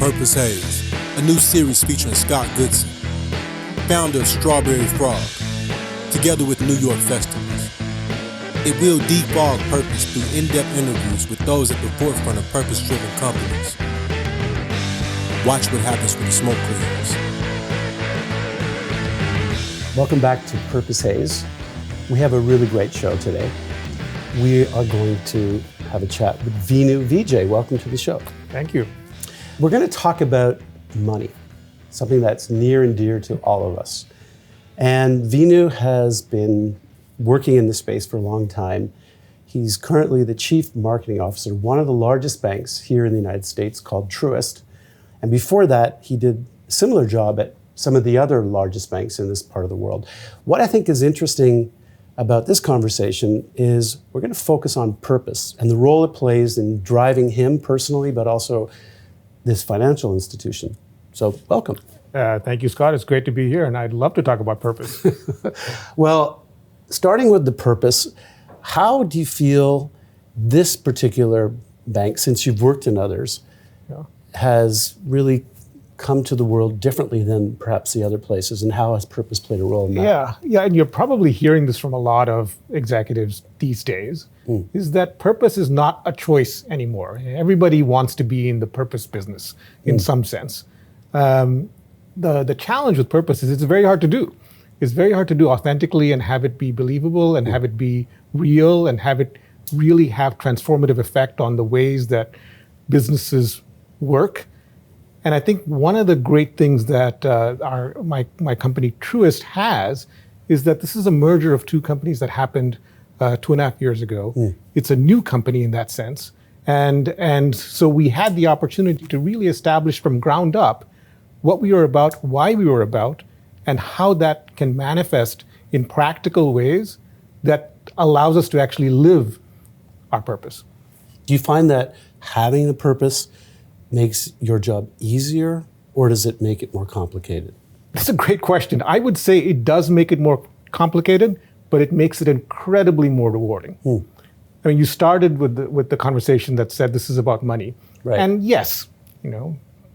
Purpose Haze, a new series featuring Scott Goodson, founder of StrawberryFrog, together with New York festivals. It will defog purpose through in-depth interviews with those at the forefront of purpose-driven companies. Watch what happens when the smoke clears. Welcome back to Purpose Haze. We have a really great show today. We are going to have a chat with Vinoo Vijay. Welcome to the show. Thank you. We're going to talk about money, something that's near and dear to all of us. And Vinoo has been working in this space for a long time. He's currently the Chief Marketing Officer of one of the largest banks here in the United States called Truist. And before that, he did a similar job at some of the other largest banks in this part of the world. What I think is interesting about this conversation is we're going to focus on purpose and the role it plays in driving him personally, but also this financial institution. So welcome. Thank you, Scott. It's great to be here, and I'd love to talk about purpose. Well, starting with the purpose, how do you feel this particular bank, since you've worked in others, has really come to the world differently than perhaps the other places, and how has purpose played a role in that? Yeah, and you're probably hearing this from a lot of executives these days, is that purpose is not a choice anymore. Everybody wants to be in the purpose business in some sense. The challenge with purpose is it's very hard to do. It's very hard to do authentically and have it be believable and have it be real and have it really have transformative effect on the ways that businesses work. And I think one of the great things that my company Truist has is that this is a merger of two companies that happened 2.5 years ago. It's a new company in that sense. And so we had the opportunity to really establish from ground up what we were about, why we were about, and how that can manifest in practical ways that allows us to actually live our purpose. Do you find that having the purpose makes your job easier, or does it make it more complicated? That's a great question. I would say it does make it more complicated, but it makes it incredibly more rewarding. I mean, you started with the conversation that said this is about money. Right. And yes,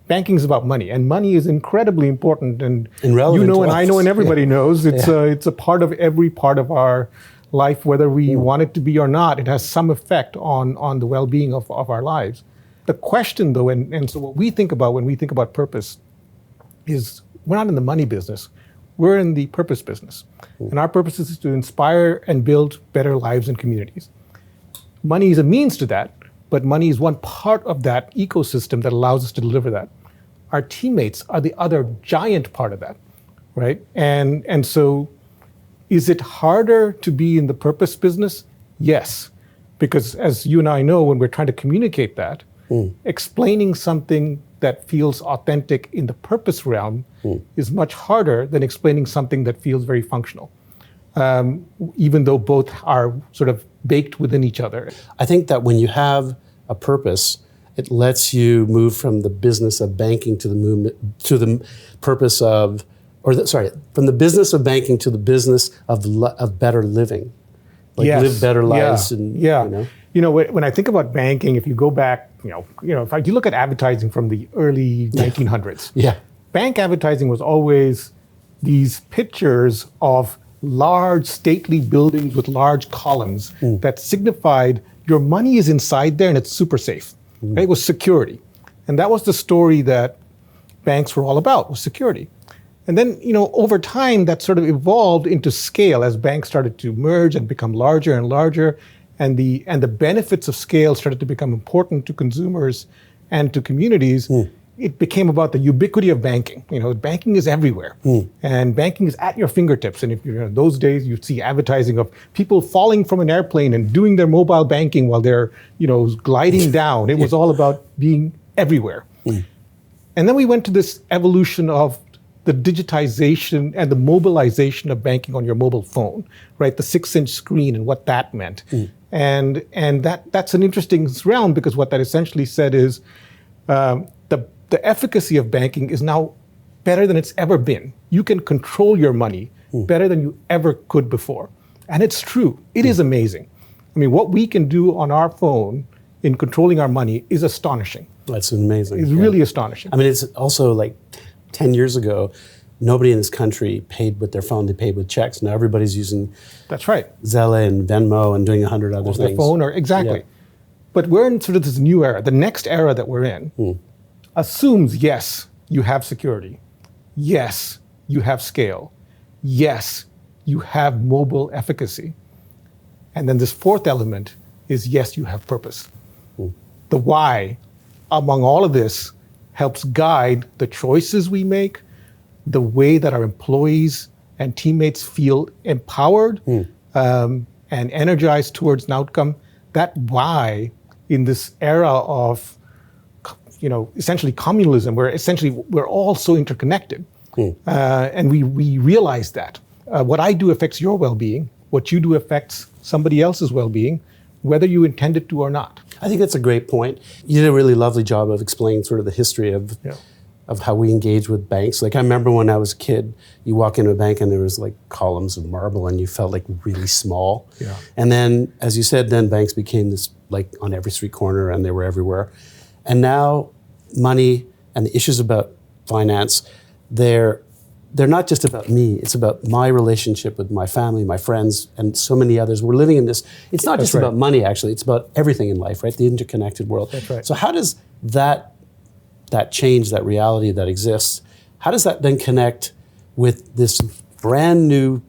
banking is about money, and money is incredibly important. And relevant and I know, and everybody knows it's a part of every part of our life, whether we want it to be or not. It has some effect on the well-being of our lives. The question, though, and so what we think about when we think about purpose is we're not in the money business. We're in the purpose business. And our purpose is to inspire and build better lives and communities. Money is a means to that, but money is one part of that ecosystem that allows us to deliver that. Our teammates are the other giant part of that, right? And so is it harder to be in the purpose business? Yes, because as you and I know, when we're trying to communicate that, explaining something that feels authentic in the purpose realm is much harder than explaining something that feels very functional, even though both are sort of baked within each other. I think that when you have a purpose, it lets you move from the business of banking to the purpose of, from the business of banking to the business of better living, live better lives. When I think about banking, if you go back, if you look at advertising from the early 1900s, bank advertising was always these pictures of large stately buildings with large columns that signified your money is inside there and it's super safe. Right? It was security. And that was the story that banks were all about, was security. And then, over time, that sort of evolved into scale as banks started to merge and become larger and larger. And the benefits of scale started to become important to consumers and to communities. It became about the ubiquity of banking. Banking is everywhere, and banking is at your fingertips. And if those days, you'd see advertising of people falling from an airplane and doing their mobile banking while they're gliding down. It was all about being everywhere. And then we went to this evolution of the digitization and the mobilization of banking on your mobile phone, right? The 6-inch screen and what that meant. And that's an interesting realm, because what that essentially said is the efficacy of banking is now better than it's ever been. You can control your money better than you ever could before. And it's true. It is amazing. I mean, what we can do on our phone in controlling our money is astonishing. That's amazing. It's really astonishing. I mean, it's also like 10 years ago, nobody in this country paid with their phone, they paid with checks. Now everybody's using That's right. Zelle and Venmo and doing 100 other Their things. phone, or exactly. Yeah. But we're in sort of this new era. The next era that we're in assumes, yes, you have security. Yes, you have scale. Yes, you have mobile efficacy. And then this fourth element is, yes, you have purpose. The why, among all of this, helps guide the choices we make, the way that our employees and teammates feel empowered and energized towards an outcome. That why, in this era of, essentially communalism, where essentially we're all so interconnected, and we realize that what I do affects your well-being, what you do affects somebody else's well-being, whether you intend it to or not. I think that's a great point. You did a really lovely job of explaining sort of the history of how we engage with banks. Like I remember when I was a kid, you walk into a bank and there was like columns of marble and you felt like really small. Yeah. And then, as you said, then banks became this like on every street corner and they were everywhere. And now money and the issues about finance, they're not just about me, it's about my relationship with my family, my friends, and so many others. We're living in this, it's not just about money actually, it's about everything in life, right? The interconnected world. That's right. So how does that change, that reality that exists, how does that then connect with this brand new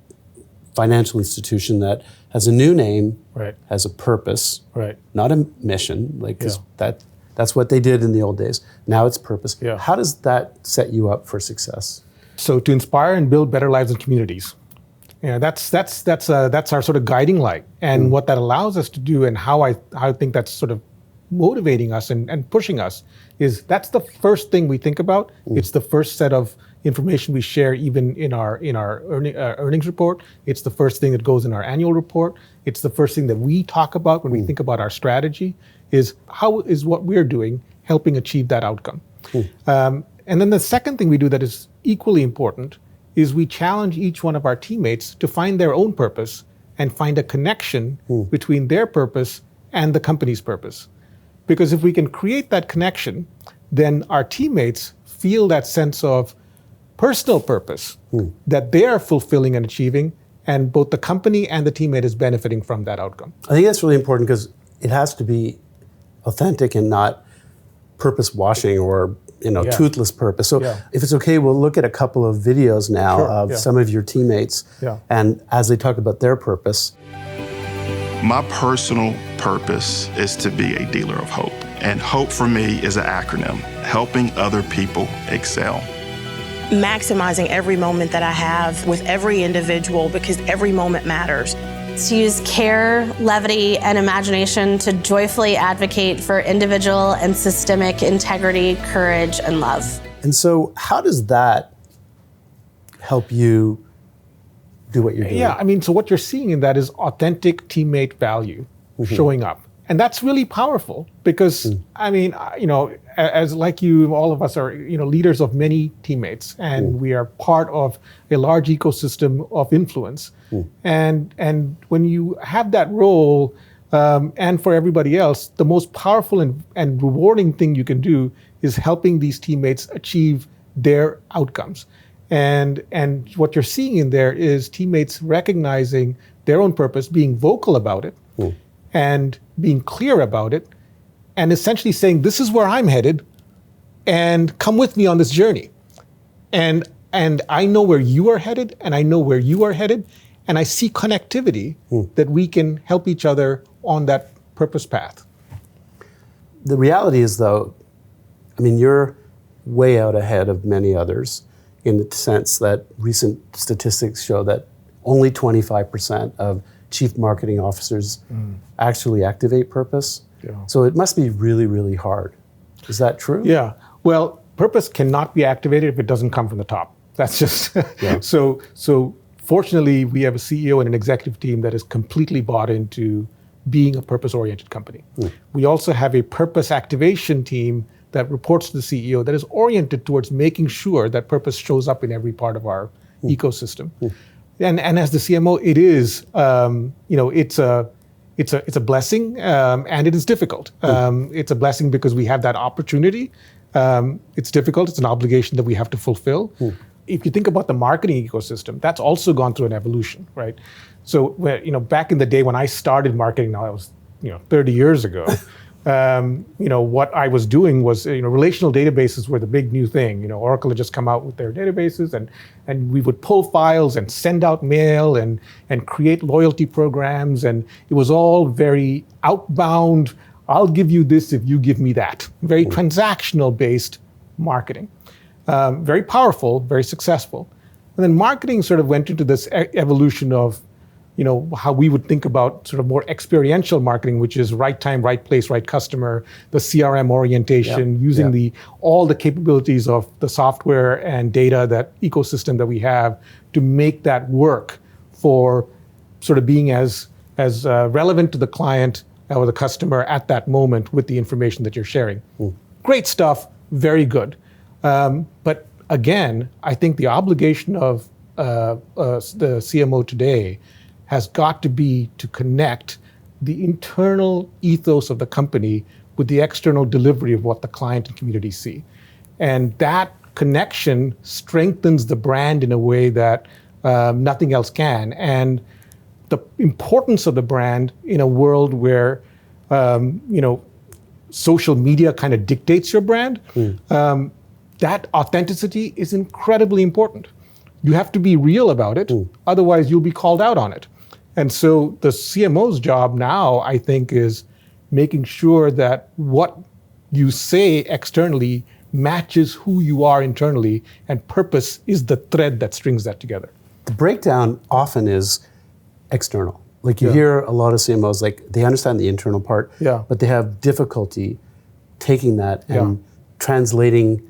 financial institution that has a new name, has a purpose, not a mission, because that's what they did in the old days. Now it's purpose. Yeah. How does that set you up for success? So to inspire and build better lives and communities. That's our sort of guiding light. And what that allows us to do, and how I think that's sort of motivating us and pushing us, is that's the first thing we think about. It's the first set of information we share even in our earnings report. It's the first thing that goes in our annual report. It's the first thing that we talk about when we think about our strategy, is how is what we're doing helping achieve that outcome. And then the second thing we do that is equally important is we challenge each one of our teammates to find their own purpose and find a connection between their purpose and the company's purpose. Because if we can create that connection, then our teammates feel that sense of personal purpose that they are fulfilling and achieving, and both the company and the teammate is benefiting from that outcome. I think that's really important because it has to be authentic and not purpose washing or toothless purpose. So if it's okay, we'll look at a couple of videos now of some of your teammates and as they talk about their purpose. My personal purpose is to be a dealer of hope. And hope for me is an acronym, helping other people excel. Maximizing every moment that I have with every individual, because every moment matters. To use care, levity, and imagination to joyfully advocate for individual and systemic integrity, courage, and love. And so how does that help you do what you're doing? Yeah, I mean, so what you're seeing in that is authentic teammate value showing up. And that's really powerful because, I mean, as like you, all of us are, leaders of many teammates, and we are part of a large ecosystem of influence. And when you have that role, and for everybody else, the most powerful and rewarding thing you can do is helping these teammates achieve their outcomes. And what you're seeing in there is teammates recognizing their own purpose, being vocal about it, and being clear about it, and essentially saying, this is where I'm headed, and come with me on this journey. And I know where you are headed, and I know where you are headed, and I see connectivity that we can help each other on that purpose path. The reality is, though, I mean, you're way out ahead of many others in the sense that recent statistics show that only 25% of chief marketing officers actually activate purpose. So it must be really, really hard. Is that true? Yeah. Well, purpose cannot be activated if it doesn't come from the top. That's just so fortunately, we have a CEO and an executive team that is completely bought into being a purpose-oriented company. We also have a purpose activation team that reports to the CEO that is oriented towards making sure that purpose shows up in every part of our ecosystem. And as the CMO, it is, it's a blessing, and it is difficult. It's a blessing because we have that opportunity. It's difficult. It's an obligation that we have to fulfill. If you think about the marketing ecosystem, that's also gone through an evolution, right? So, back in the day when I started marketing, now I was, 30 years ago. What I was doing was, relational databases were the big new thing. Oracle had just come out with their databases, and we would pull files and send out mail and create loyalty programs, and it was all very outbound. I'll give you this if you give me that. Very transactional based marketing. Very powerful, very successful. And then marketing sort of went into this evolution of, how we would think about sort of more experiential marketing, which is right time, right place, right customer, the CRM orientation, using all the capabilities of the software and data, that ecosystem that we have, to make that work for sort of being as relevant to the client or the customer at that moment with the information that you're sharing. Great stuff, very good. But again, I think the obligation of the CMO today has got to be to connect the internal ethos of the company with the external delivery of what the client and community see. And that connection strengthens the brand in a way that nothing else can. And the importance of the brand in a world where, social media kind of dictates your brand, that authenticity is incredibly important. You have to be real about it, otherwise you'll be called out on it. And so the CMO's job now, I think, is making sure that what you say externally matches who you are internally, and purpose is the thread that strings that together. The breakdown often is external. Like you hear a lot of CMOs, like they understand the internal part, but they have difficulty taking that and translating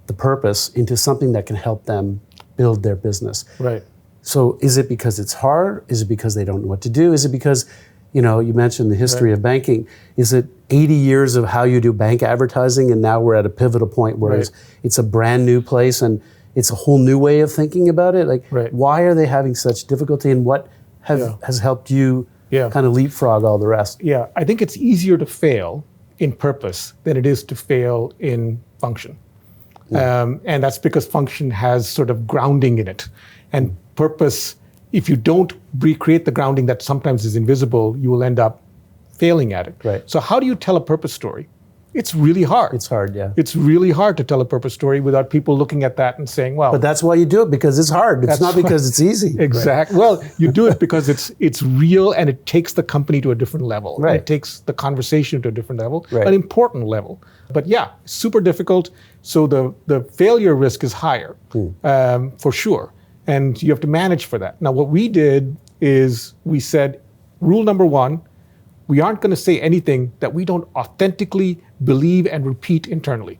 the purpose into something that can help them build their business. Right. So is it because it's hard? Is it because they don't know what to do? Is it because, you mentioned the history of banking. Is it 80 years of how you do bank advertising, and now we're at a pivotal point where it's a brand new place and it's a whole new way of thinking about it? Like, why are they having such difficulty, and what has helped you kind of leapfrog all the rest? Yeah, I think it's easier to fail in purpose than it is to fail in function. And that's because function has sort of grounding in it. And purpose, if you don't recreate the grounding that sometimes is invisible, you will end up failing at it. Right. So how do you tell a purpose story? It's really hard. It's hard, yeah. It's really hard to tell a purpose story without people looking at that and saying, well... But that's why you do it, because it's hard. It's not because it's easy. Exactly. Right. Well, you do it because it's real, and it takes the company to a different level. Right. It takes the conversation to a different level, an important level. But super difficult. So the failure risk is higher, for sure. And you have to manage for that. Now, what we did is we said, rule number one, we aren't going to say anything that we don't authentically believe and repeat internally.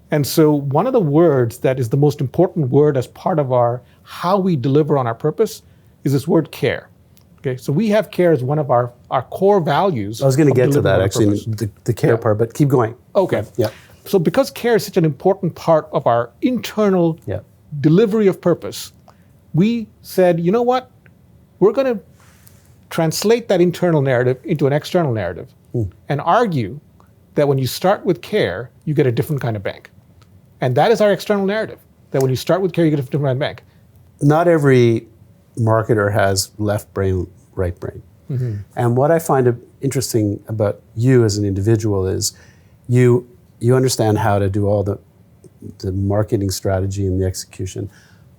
And so one of the words that is the most important word as part of how we deliver on our purpose is this word care. Okay, so we have care as one of our core values. I was going to get to that, actually, the care part, but keep going. Okay. Yeah. So because care is such an important part of our internal delivery of purpose, we said, you know what? We're going to translate that internal narrative into an external narrative and argue that when you start with care, you get a different kind of bank. And that is our external narrative, that when you start with care, you get a different kind of bank. Not every marketer has left brain, right brain. And what I find interesting about you as an individual is you understand how to do all the marketing strategy and the execution,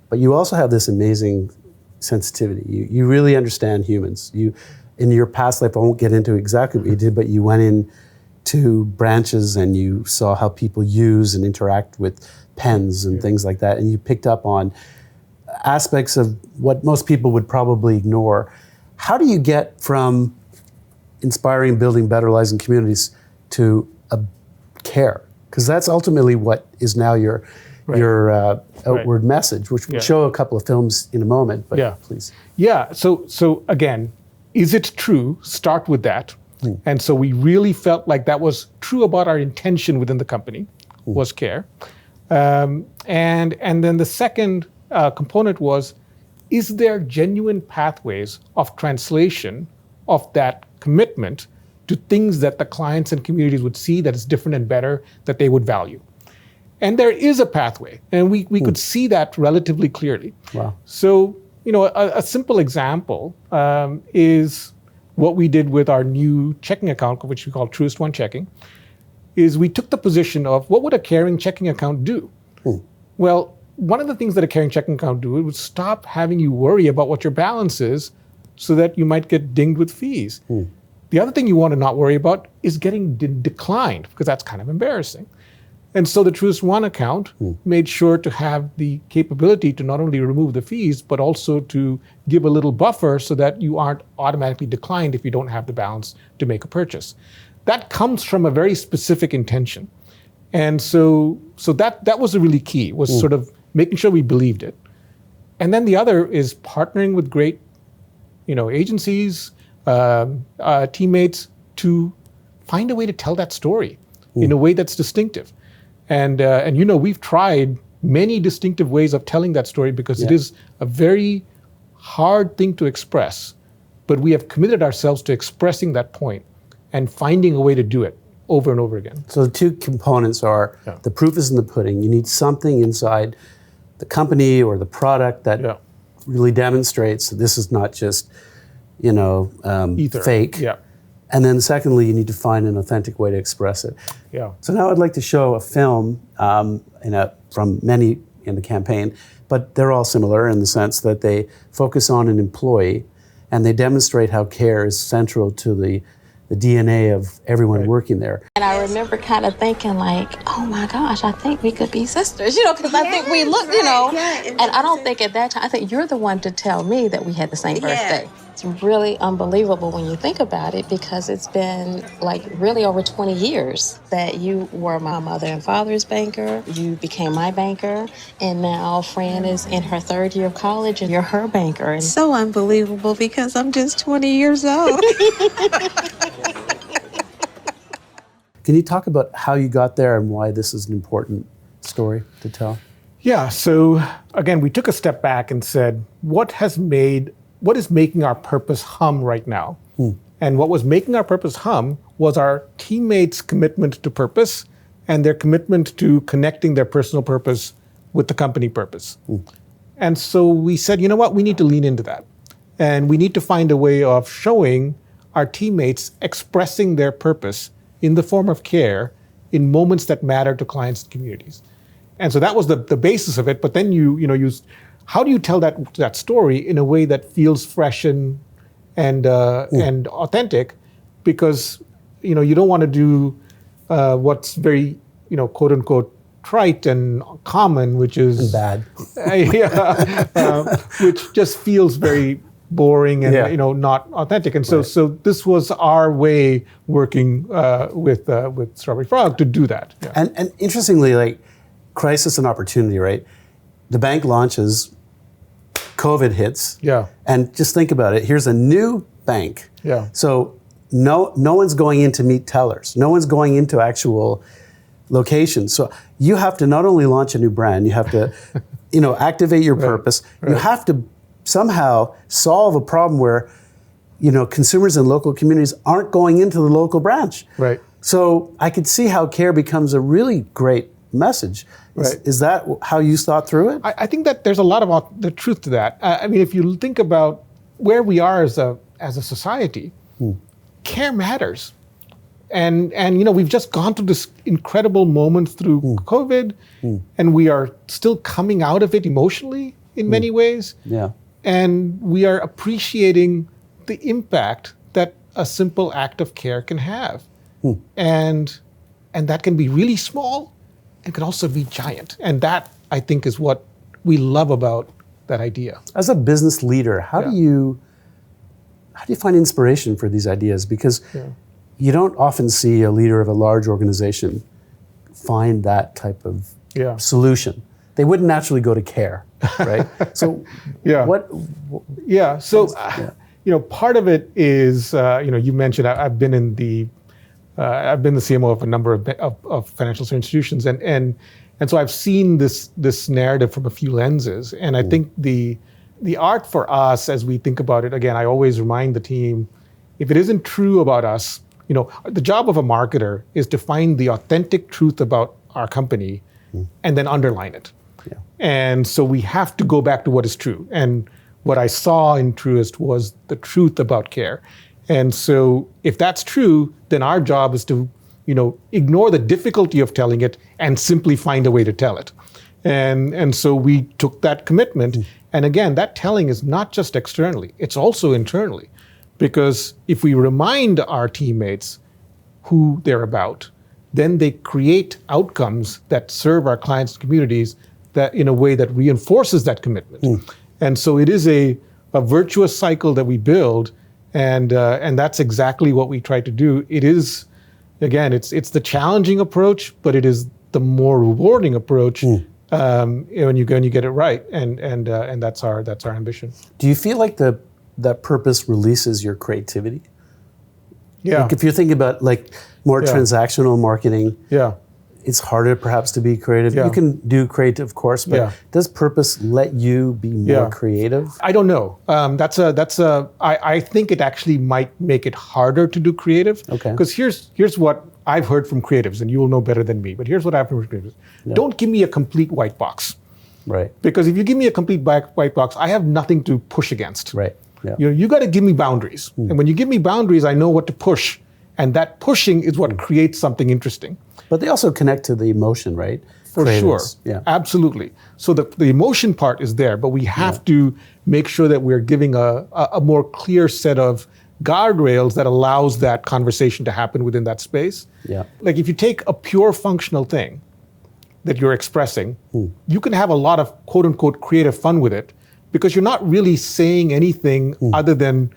but you also have this amazing sensitivity. You really understand humans. In your past life, I won't get into exactly what you did, but you went in to branches and you saw how people use and interact with pens and things like that, and you picked up on aspects of what most people would probably ignore. How do you get from inspiring, building better lives and communities to care? Because that's ultimately what is now your outward message, which we'll show a couple of films in a moment, but please. Yeah, so again, is it true? Start with that. And so we really felt like that was true about our intention within the company, was care. And then the second component was, is there genuine pathways of translation of that commitment to things that the clients and communities would see that is different and better, that they would value. And there is a pathway, and we could see that relatively clearly. Wow. So, a simple example is what we did with our new checking account, which we call Truist One Checking, is we took the position of what would a caring checking account do? Well, one of the things that a caring checking account do, it would stop having you worry about what your balance is so that you might get dinged with fees. The other thing you want to not worry about is getting declined, because that's kind of embarrassing. And so the Truist One account made sure to have the capability to not only remove the fees, but also to give a little buffer so that you aren't automatically declined if you don't have the balance to make a purchase. That comes from a very specific intention. And so that was really key, was sort of making sure we believed it. And then the other is partnering with great agencies, teammates, to find a way to tell that story in a way that's distinctive. And we've tried many distinctive ways of telling that story, because it is a very hard thing to express, but we have committed ourselves to expressing that point and finding a way to do it over and over again. So the two components are the proof is in the pudding. You need something inside the company or the product that really demonstrates that this is not just fake. Yeah. And then secondly, you need to find an authentic way to express it. Yeah. So now I'd like to show a film from many in the campaign, but they're all similar in the sense that they focus on an employee and they demonstrate how care is central to the DNA of everyone working there. And I remember kind of thinking like, oh my gosh, I think we could be sisters, because I think we look, and I don't think at that time, I think you're the one to tell me that we had the same birthday. It's really unbelievable when you think about it, because it's been like really over 20 years that you were my mother and father's banker, you became my banker, and now Fran is in her third year of college and you're her banker. And so unbelievable, because I'm just 20 years old. Can you talk about how you got there and why this is an important story to tell? Yeah, so again, we took a step back and said, what is making our purpose hum right now? And what was making our purpose hum was our teammates' commitment to purpose and their commitment to connecting their personal purpose with the company purpose. And so we said, you know what, we need to lean into that. And we need to find a way of showing our teammates expressing their purpose in the form of care in moments that matter to clients and communities. And so that was the basis of it. But then how do you tell that story in a way that feels fresh and authentic? Because you don't want to do what's very quote unquote trite and common, which is bad, which just feels very boring and not authentic. And so this was our way working with StrawberryFrog to do that. Yeah. And interestingly, like crisis and opportunity, right? The bank launches, COVID hits, and just think about it. Here's a new bank. Yeah. So no one's going in to meet tellers. No one's going into actual locations. So you have to not only launch a new brand, you have to, activate your purpose. Right. You have to somehow solve a problem where, consumers in local communities aren't going into the local branch. Right. So I could see how care becomes a really great message. Is that how you thought through it? I think that there's a lot of the truth to that. I mean, if you think about where we are as a society, care matters. And we've just gone through this incredible moment through COVID, and we are still coming out of it emotionally in many ways. Yeah. And we are appreciating the impact that a simple act of care can have. And that can be really small and can also be giant. And that, I think, is what we love about that idea. As a business leader, how do you find inspiration for these ideas? Because you don't often see a leader of a large organization find that type of solution. They wouldn't naturally go to care, right? So what? Yeah. So part of it is you mentioned I've been the CMO of a number of financial institutions, and so I've seen this narrative from a few lenses, and I think the art for us as we think about it, again, I always remind the team, if it isn't true about us, the job of a marketer is to find the authentic truth about our company and then underline it. Yeah. And so we have to go back to what is true. And what I saw in Truist was the truth about care. And so if that's true, then our job is to, ignore the difficulty of telling it and simply find a way to tell it. And so we took that commitment. And again, that telling is not just externally, it's also internally. Because if we remind our teammates who they're about, then they create outcomes that serve our clients and communities that in a way that reinforces that commitment. And so it is a virtuous cycle that we build, and that's exactly what we try to do. It is, again, it's the challenging approach, but it is the more rewarding approach when you get it right, and that's our ambition. Do you feel like that purpose releases your creativity? Yeah. Like if you think about more transactional marketing, it's harder perhaps to be creative. Yeah. You can do creative, of course, but does purpose let you be more creative? I don't know. I think it actually might make it harder to do creative. Okay. Because here's what I've heard from creatives, and you will know better than me, but here's what I've heard from creatives. Don't give me a complete white box. Right. Because if you give me a complete white box, I have nothing to push against. Right. Yeah. You got to give me boundaries. And when you give me boundaries, I know what to push. And that pushing is what creates something interesting. But they also connect to the emotion, right? For sure. Yeah. Absolutely. So the emotion part is there, but we have to make sure that we're giving a more clear set of guardrails that allows that conversation to happen within that space. Yeah. Like if you take a pure functional thing that you're expressing, you can have a lot of quote unquote creative fun with it because you're not really saying anything other than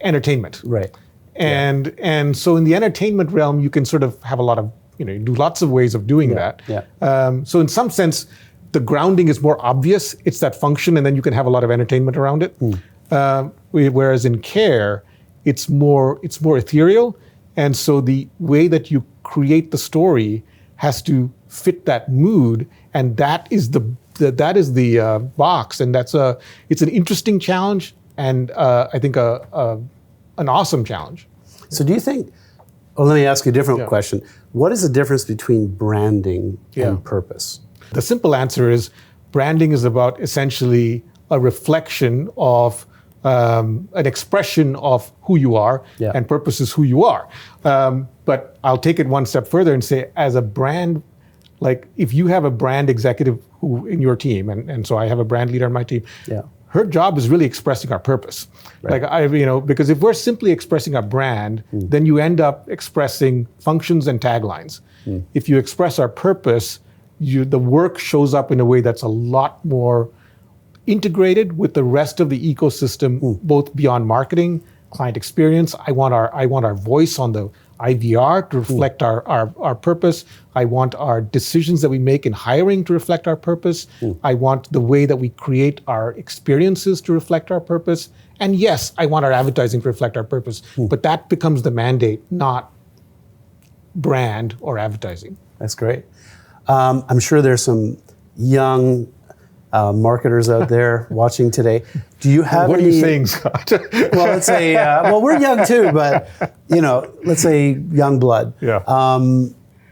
entertainment. Right. And so in the entertainment realm, you can sort of have a lot of, you do lots of ways of doing that. Yeah. So in some sense, the grounding is more obvious. It's that function, and then you can have a lot of entertainment around it. Whereas in care, it's more ethereal. And so the way that you create the story has to fit that mood, and that is the box. And it's an interesting challenge, and I think an awesome challenge. So do you think, let me ask you a different question. What is the difference between branding and purpose? The simple answer is branding is about essentially a reflection of an expression of who you are, and purpose is who you are. But I'll take it one step further and say, as a brand, like if you have a brand executive who in your team, and so I have a brand leader on my team, her job is really expressing our purpose. Right. Like because if we're simply expressing our brand, then you end up expressing functions and taglines. If you express our purpose, the work shows up in a way that's a lot more integrated with the rest of the ecosystem, both beyond marketing, client experience. I want our voice on the IVR to reflect our purpose. I want our decisions that we make in hiring to reflect our purpose. I want the way that we create our experiences to reflect our purpose. And yes, I want our advertising to reflect our purpose. But that becomes the mandate, not brand or advertising. That's great. I'm sure there's some young marketers out there watching today. Do you have What any? are you saying, Scott? Well, let's say, we're young too, but let's say young blood. Yeah.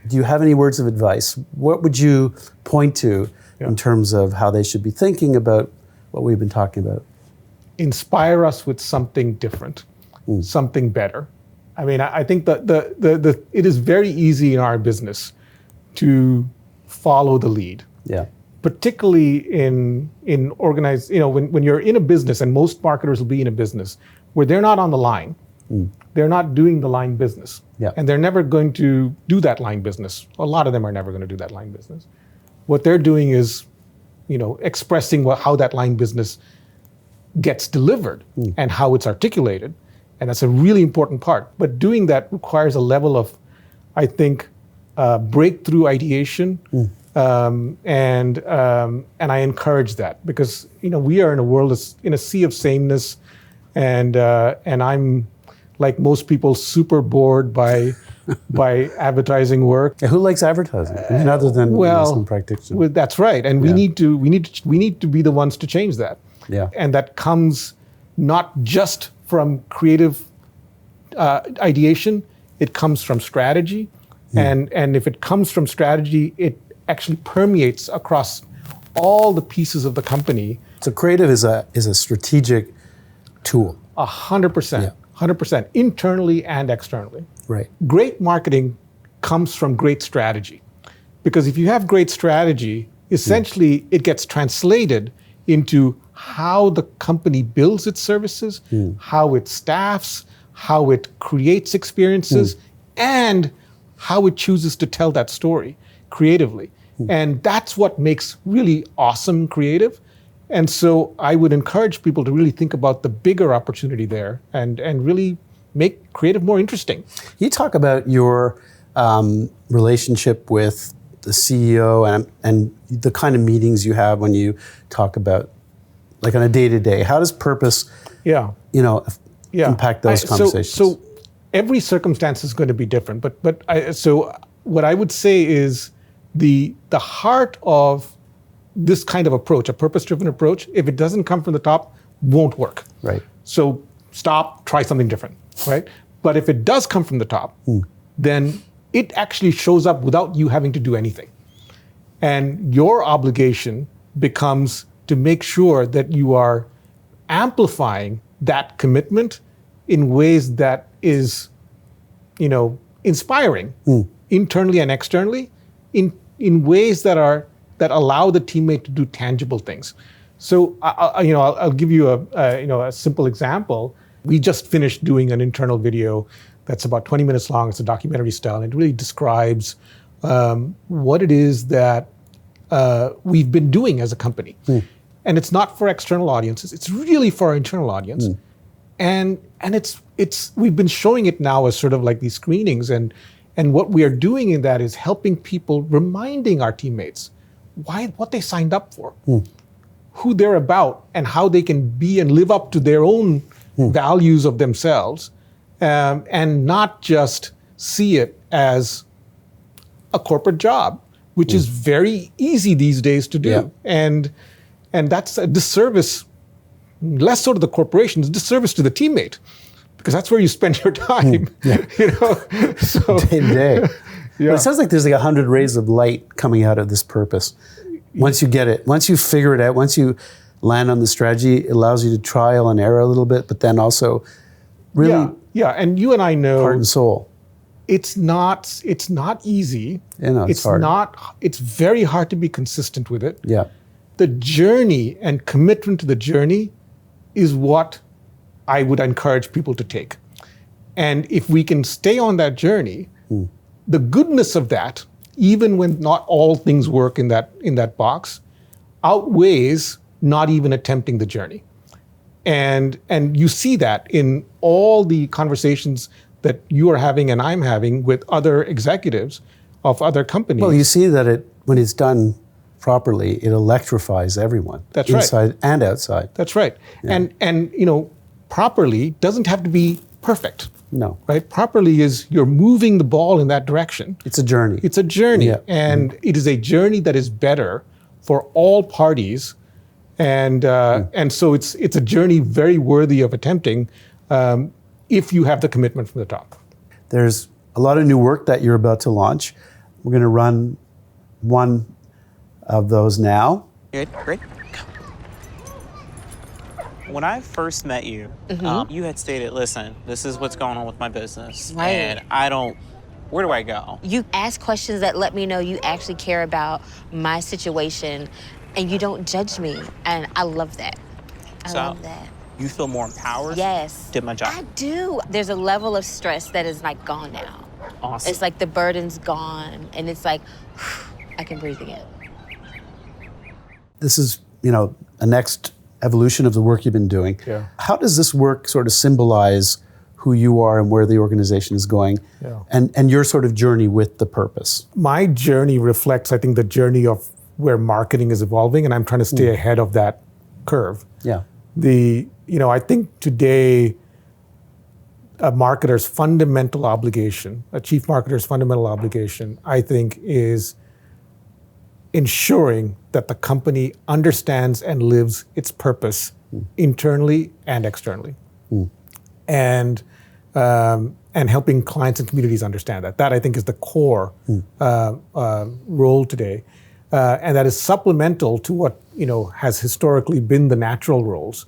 Do you have any words of advice? What would you point to in terms of how they should be thinking about what we've been talking about? Inspire us with something different, something better. I mean, I think that it is very easy in our business to follow the lead. Yeah. Particularly in organized, when you're in a business, and most marketers will be in a business where they're not on the line, they're not doing the line business, and they're never going to do that line business. A lot of them are never going to do that line business. What they're doing is, expressing how that line business gets delivered and how it's articulated, and that's a really important part. But doing that requires a level of, I think, breakthrough ideation. And I encourage that because we are in a world in a sea of sameness, and I'm like most people super bored by advertising work. Who likes advertising? Other than some practitioners. Well, that's right, and we need to be the ones to change that. Yeah, and that comes not just from creative ideation, it comes from strategy. And if it comes from strategy, it actually permeates across all the pieces of the company. So creative is a strategic tool. 100%. 100%, internally and externally. Right. Great marketing comes from great strategy. Because if you have great strategy, essentially it gets translated into how the company builds its services, how it staffs, how it creates experiences, and how it chooses to tell that story creatively. And that's what makes really awesome creative. And so I would encourage people to really think about the bigger opportunity there and really make creative more interesting. You talk about your relationship with the CEO and the kind of meetings you have when you talk about, like on a day-to-day. How does purpose, impact those conversations? So every circumstance is going to be different. So what I would say is the heart of this kind of approach, a purpose-driven approach, if it doesn't come from the top, won't work. Right. So stop, try something different, right? But if it does come from the top, then it actually shows up without you having to do anything. And your obligation becomes to make sure that you are amplifying that commitment in ways that is, inspiring, internally and externally, in ways that allow the teammate to do tangible things. So, I'll give you a simple example. We just finished doing an internal video that's about 20 minutes long. It's a documentary style, and it really describes what it is that we've been doing as a company. And it's not for external audiences. It's really for our internal audience. And it's we've been showing it now as sort of like these screenings, and what we are doing in that is helping people, reminding our teammates what they signed up for, who they're about, and how they can be and live up to their own values of themselves, and not just see it as a corporate job, which is very easy these days to do. Yeah. And that's a disservice, less so to the corporation, it's a disservice to the teammate, because that's where you spend your time. So day to day. But it sounds like there's like 100 rays of light coming out of this purpose. Once you get it, once you figure it out, once you land on the strategy, it allows you to trial and error a little bit, but then also really and you and I know heart and soul. It's not easy. It's hard. It's very hard to be consistent with it. Yeah. The journey and commitment to the journey is what I would encourage people to take. And if we can stay on that journey, the goodness of that, even when not all things work in that box, outweighs not even attempting the journey. And you see that in all the conversations that you are having and I'm having with other executives of other companies. Well, you see that when it's done properly, it electrifies everyone. That's right. Inside and outside. That's right. Yeah. And properly doesn't have to be perfect. No. Right? Properly is you're moving the ball in that direction. It's a journey. It's a journey. Yeah. And it is a journey that is better for all parties. And so it's a journey very worthy of attempting if you have the commitment from the top. There's a lot of new work that you're about to launch. We're going to run one of those now. Good, great. When I first met you, you had stated, listen, this is what's going on with my business. Right. And where do I go? You ask questions that let me know you actually care about my situation and you don't judge me. And I love that. I love that. You feel more empowered? Yes. Did my job. I do. There's a level of stress that is like gone now. Awesome. It's like the burden's gone and it's like, I can breathe again. This is, a next evolution of the work you've been doing. Yeah. How does this work sort of symbolize who you are and where the organization is going, and your sort of journey with the purpose? My journey reflects, I think, the journey of where marketing is evolving, and I'm trying to stay ahead of that curve. Yeah. I think today, a marketer's fundamental obligation, a chief marketer's fundamental obligation, I think, is ensuring that the company understands and lives its purpose internally and externally. And and helping clients and communities understand that. That, I think, is the core role today. And that is supplemental to what has historically been the natural roles.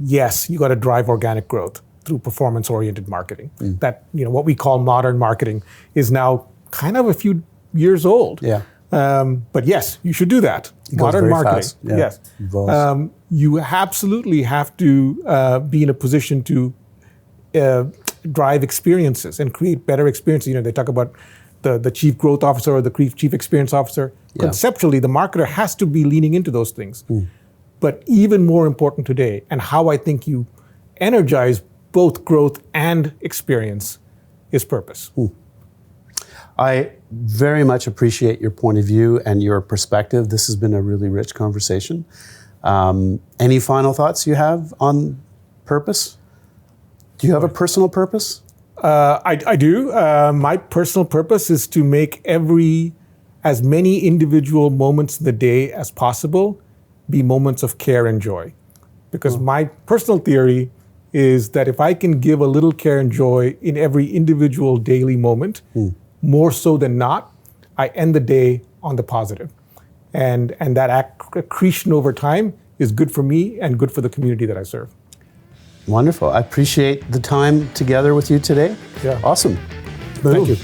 Yes, you got to drive organic growth through performance-oriented marketing. That what we call modern marketing is now kind of a few years old. Yeah. But yes, you should do that. Modern marketing. Yes. You absolutely have to be in a position to drive experiences and create better experiences. They talk about the chief growth officer or the chief experience officer. Yeah. Conceptually, the marketer has to be leaning into those things. But even more important today, and how I think you energize both growth and experience, is purpose. I very much appreciate your point of view and your perspective. This has been a really rich conversation. Any final thoughts you have on purpose? Do you have a personal purpose? I do. My personal purpose is to make as many individual moments in the day as possible be moments of care and joy. Because my personal theory is that if I can give a little care and joy in every individual daily moment, more so than not, I end the day on the positive. And that accretion over time is good for me and good for the community that I serve. Wonderful. I appreciate the time together with you today. Yeah. Awesome. Thank you.